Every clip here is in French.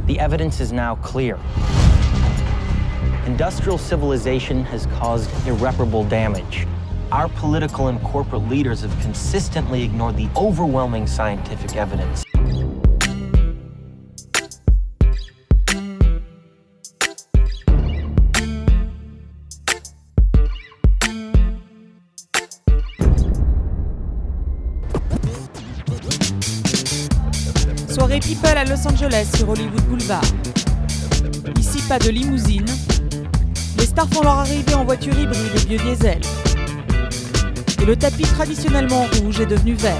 The evidence is now clear. Industrial civilization has caused irreparable damage. Our political and corporate leaders have consistently ignored the overwhelming scientific evidence. Soirée People à Los Angeles sur Hollywood Boulevard. Ici, pas de limousine. Les stars font leur arrivée en voiture hybride et biodiesel. Et le tapis traditionnellement rouge est devenu vert.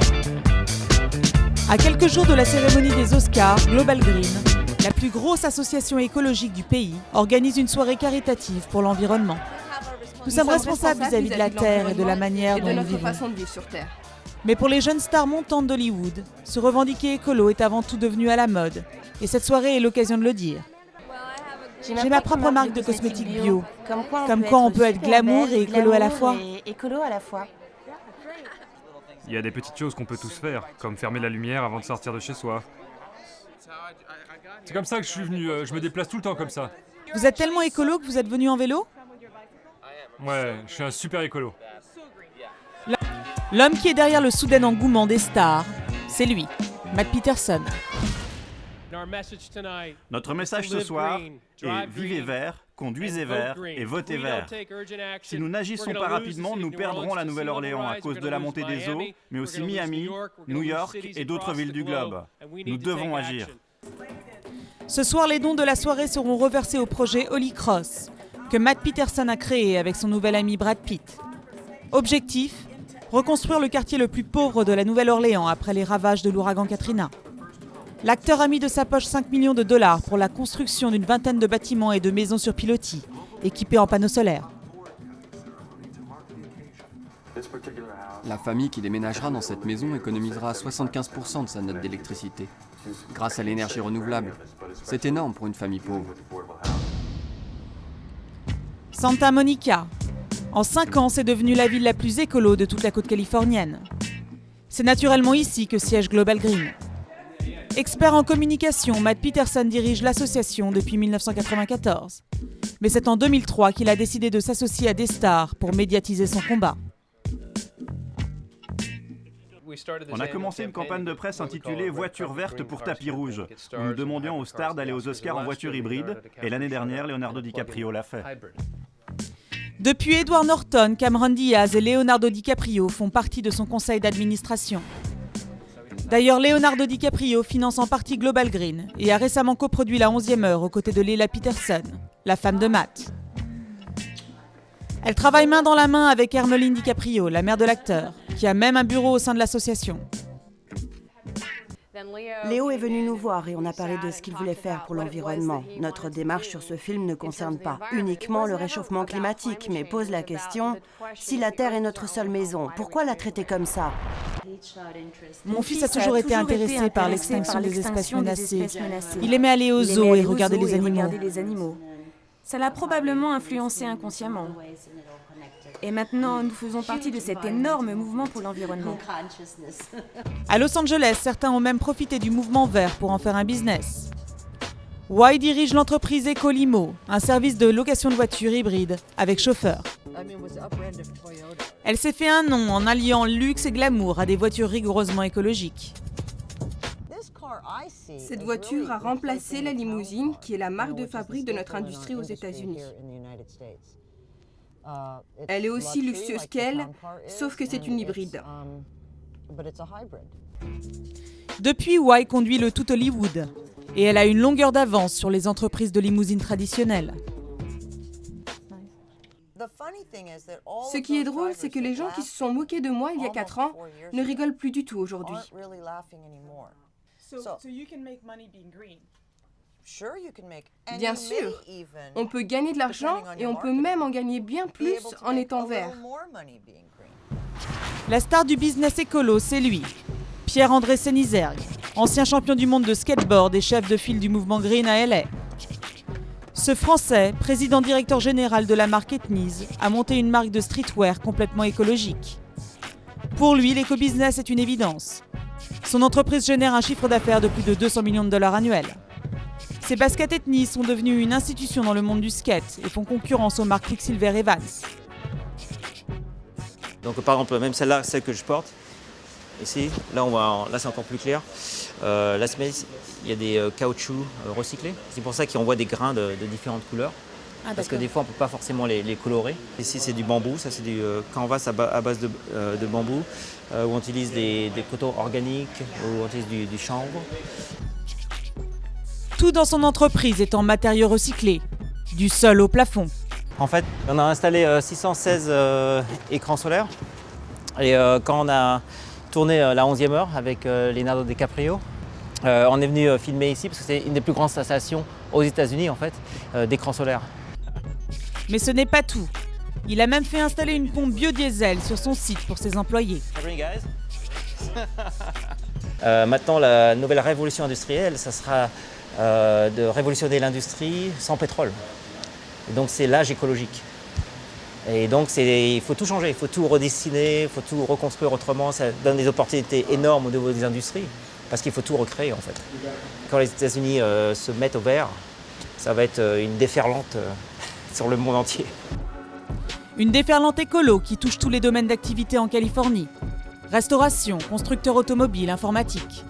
À quelques jours de la cérémonie des Oscars, Global Green, la plus grosse association écologique du pays, organise une soirée caritative pour l'environnement. Nous sommes responsables vis-à-vis de la Terre et de la manière dont nous vivons. Façon de vivre sur Terre. Mais pour les jeunes stars montantes d'Hollywood, se revendiquer écolo est avant tout devenu à la mode. Et cette soirée est l'occasion de le dire. J'ai ma propre marque de cosmétiques bio. Comme quoi on peut être glamour et écolo à la fois. Il y a des petites choses qu'on peut tous faire, comme fermer la lumière avant de sortir de chez soi. C'est comme ça que je suis venu, je me déplace tout le temps comme ça. Vous êtes tellement écolo que vous êtes venu en vélo ? Ouais, je suis un super écolo. L'homme qui est derrière le soudain engouement des stars, c'est lui, Matt Peterson. Notre message ce soir est « Vivez vert, conduisez vert et votez vert ». Si nous n'agissons pas rapidement, nous perdrons la Nouvelle-Orléans à cause de la montée des eaux, mais aussi Miami, New York et d'autres villes du globe. Nous devons agir. Ce soir, les dons de la soirée seront reversés au projet Holy Cross, que Matt Peterson a créé avec son nouvel ami Brad Pitt. Objectif : reconstruire le quartier le plus pauvre de la Nouvelle-Orléans après les ravages de l'ouragan Katrina. L'acteur a mis de sa poche 5 millions de dollars pour la construction d'une vingtaine de bâtiments et de maisons sur pilotis, équipés en panneaux solaires. La famille qui déménagera dans cette maison économisera 75% de sa note d'électricité, grâce à l'énergie renouvelable. C'est énorme pour une famille pauvre. Santa Monica. En 5 ans, c'est devenu la ville la plus écolo de toute la côte californienne. C'est naturellement ici que siège Global Green. Expert en communication, Matt Peterson dirige l'association depuis 1994. Mais c'est en 2003 qu'il a décidé de s'associer à des stars pour médiatiser son combat. On a commencé une campagne de presse intitulée « Voiture verte pour tapis rouge ». Nous demandions aux stars d'aller aux Oscars en voiture hybride, et l'année dernière, Leonardo DiCaprio l'a fait. Depuis, Edward Norton, Cameron Diaz et Leonardo DiCaprio font partie de son conseil d'administration. D'ailleurs, Leonardo DiCaprio finance en partie Global Green et a récemment coproduit La 11e heure aux côtés de Leila Peterson, la femme de Matt. Elle travaille main dans la main avec Hermeline DiCaprio, la mère de l'acteur, qui a même un bureau au sein de l'association. Léo est venu nous voir et on a parlé de ce qu'il voulait faire pour l'environnement. Notre démarche sur ce film ne concerne pas uniquement le réchauffement climatique, mais pose la question, si la Terre est notre seule maison, pourquoi la traiter comme ça ? Mon fils a toujours été intéressé par l'extinction des espèces menacées. Il aimait aller aux zoos et regarder les animaux. Ça l'a probablement influencé inconsciemment. Et maintenant, nous faisons partie de cet énorme mouvement pour l'environnement. À Los Angeles, certains ont même profité du mouvement vert pour en faire un business. Y dirige l'entreprise Ecolimo, un service de location de voitures hybrides avec chauffeur. Elle s'est fait un nom en alliant luxe et glamour à des voitures rigoureusement écologiques. Cette voiture a remplacé la limousine, qui est la marque de fabrique de notre industrie aux États-Unis. Elle est aussi luxueuse qu'elle, sauf que c'est une hybride. Depuis, Y conduit le tout Hollywood et elle a une longueur d'avance sur les entreprises de limousines traditionnelles. Ce qui est drôle, c'est que les gens qui se sont moqués de moi il y a 4 ans ne rigolent plus du tout aujourd'hui. Bien sûr, on peut gagner de l'argent et on peut même en gagner bien plus en étant vert. La star du business écolo, c'est lui, Pierre-André Sénizergue, ancien champion du monde de skateboard et chef de file du mouvement Green à LA. Ce Français, président-directeur général de la marque Etnies, a monté une marque de streetwear complètement écologique. Pour lui, l'éco-business est une évidence. Son entreprise génère un chiffre d'affaires de plus de 200 millions de dollars annuels. Ces baskets ethnies sont devenues une institution dans le monde du skate et font concurrence aux marques Quicksilver et Vans. Donc par exemple, même celle-là, celle que je porte, ici, là c'est encore plus clair. La semelle, il y a des caoutchoucs recyclés. C'est pour ça qu'on voit des grains de différentes couleurs. Parce que des fois, on ne peut pas forcément les colorer. Ici, c'est du bambou. Ça, c'est du canvas à base de bambou, où on utilise des coton organiques, où on utilise du chanvre. Tout dans son entreprise est en matériaux recyclés, du sol au plafond. En fait, on a installé 616 écrans solaires. Et quand on a tourné la 11e heure avec Leonardo DiCaprio, on est venu filmer ici parce que c'est une des plus grandes installations aux États-Unis en fait, d'écrans solaires. Mais ce n'est pas tout. Il a même fait installer une pompe biodiesel sur son site pour ses employés. Maintenant, la nouvelle révolution industrielle, ça sera de révolutionner l'industrie sans pétrole. Et donc c'est l'âge écologique. Et donc il faut tout changer, il faut tout redessiner, il faut tout reconstruire autrement. Ça donne des opportunités énormes au niveau des industries, parce qu'il faut tout recréer en fait. Quand les États-Unis se mettent au vert, ça va être une déferlante sur le monde entier. Une déferlante écolo qui touche tous les domaines d'activité en Californie. Restauration, constructeur automobile, informatique.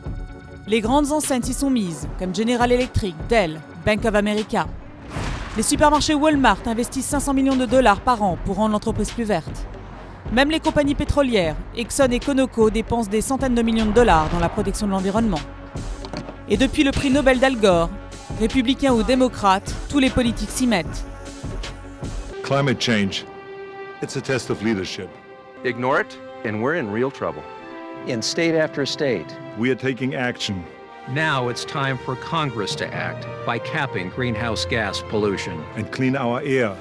Les grandes enseignes s'y sont mises, comme General Electric, Dell, Bank of America. Les supermarchés Walmart investissent 500 millions de dollars par an pour rendre l'entreprise plus verte. Même les compagnies pétrolières, Exxon et Conoco, dépensent des centaines de millions de dollars dans la protection de l'environnement. Et depuis le prix Nobel d'Al Gore, républicains ou démocrates, tous les politiques s'y mettent. Climate change, it's a test of leadership. Ignore it, and we're in real trouble. In state after state. We are taking action. Now it's time for Congress to act by capping greenhouse gas pollution. And clean our air.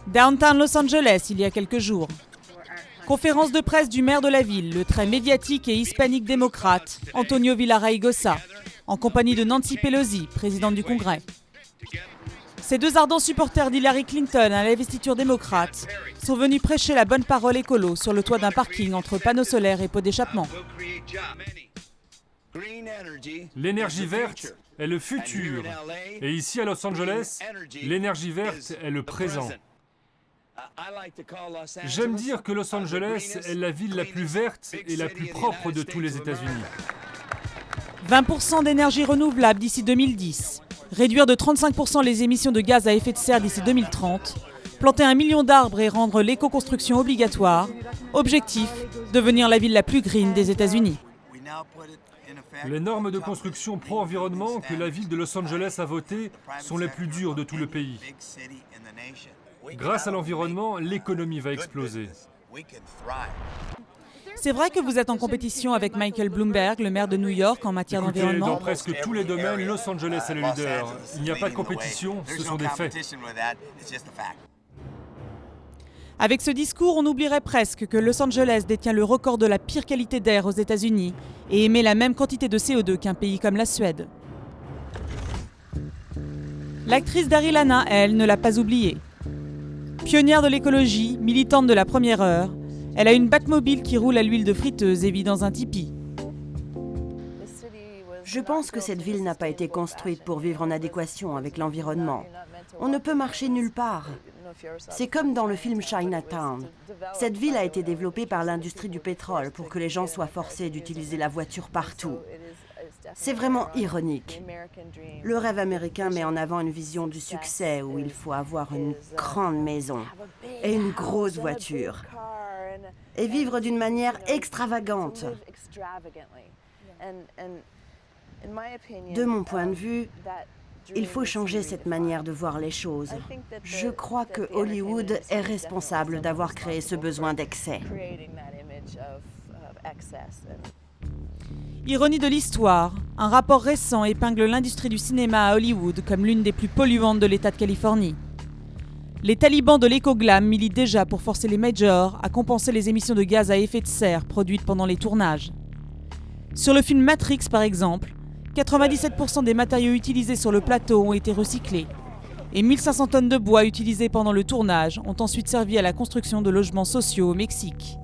Downtown Los Angeles, il y a quelques jours. Conférence de presse du maire de la ville, le très médiatique et hispanique démocrate, Antonio Villaraigosa, en compagnie de Nancy Pelosi, présidente du Congrès. Ces deux ardents supporters d'Hillary Clinton à l'investiture démocrate sont venus prêcher la bonne parole écolo sur le toit d'un parking entre panneaux solaires et pots d'échappement. L'énergie verte est le futur. Et ici à Los Angeles, l'énergie verte est le présent. J'aime dire que Los Angeles est la ville la plus verte et la plus propre de tous les États-Unis. 20% d'énergie renouvelable d'ici 2010. Réduire de 35% les émissions de gaz à effet de serre d'ici 2030, planter 1 million d'arbres et rendre l'éco-construction obligatoire. Objectif, devenir la ville la plus green des États-Unis. Les normes de construction pro-environnement que la ville de Los Angeles a votées sont les plus dures de tout le pays. Grâce à l'environnement, l'économie va exploser. C'est vrai que vous êtes en compétition avec Michael Bloomberg, le maire de New York, en matière d'environnement. Dans presque tous les domaines, Los Angeles est le leader. Il n'y a pas de compétition, ce sont des faits. Avec ce discours, on oublierait presque que Los Angeles détient le record de la pire qualité d'air aux États-Unis et émet la même quantité de CO2 qu'un pays comme la Suède. L'actrice Daryl Hannah, elle, ne l'a pas oublié. Pionnière de l'écologie, militante de la première heure, elle a une Batmobile qui roule à l'huile de friteuse et vit dans un tipi. Je pense que cette ville n'a pas été construite pour vivre en adéquation avec l'environnement. On ne peut marcher nulle part. C'est comme dans le film Chinatown. Cette ville a été développée par l'industrie du pétrole pour que les gens soient forcés d'utiliser la voiture partout. C'est vraiment ironique. Le rêve américain met en avant une vision du succès où il faut avoir une grande maison et une grosse voiture et vivre d'une manière extravagante. De mon point de vue, il faut changer cette manière de voir les choses. Je crois que Hollywood est responsable d'avoir créé ce besoin d'excès. Ironie de l'histoire, un rapport récent épingle l'industrie du cinéma à Hollywood comme l'une des plus polluantes de l'État de Californie. Les talibans de l'éco-glam militent déjà pour forcer les majors à compenser les émissions de gaz à effet de serre produites pendant les tournages. Sur le film Matrix par exemple, 97% des matériaux utilisés sur le plateau ont été recyclés et 1500 tonnes de bois utilisées pendant le tournage ont ensuite servi à la construction de logements sociaux au Mexique.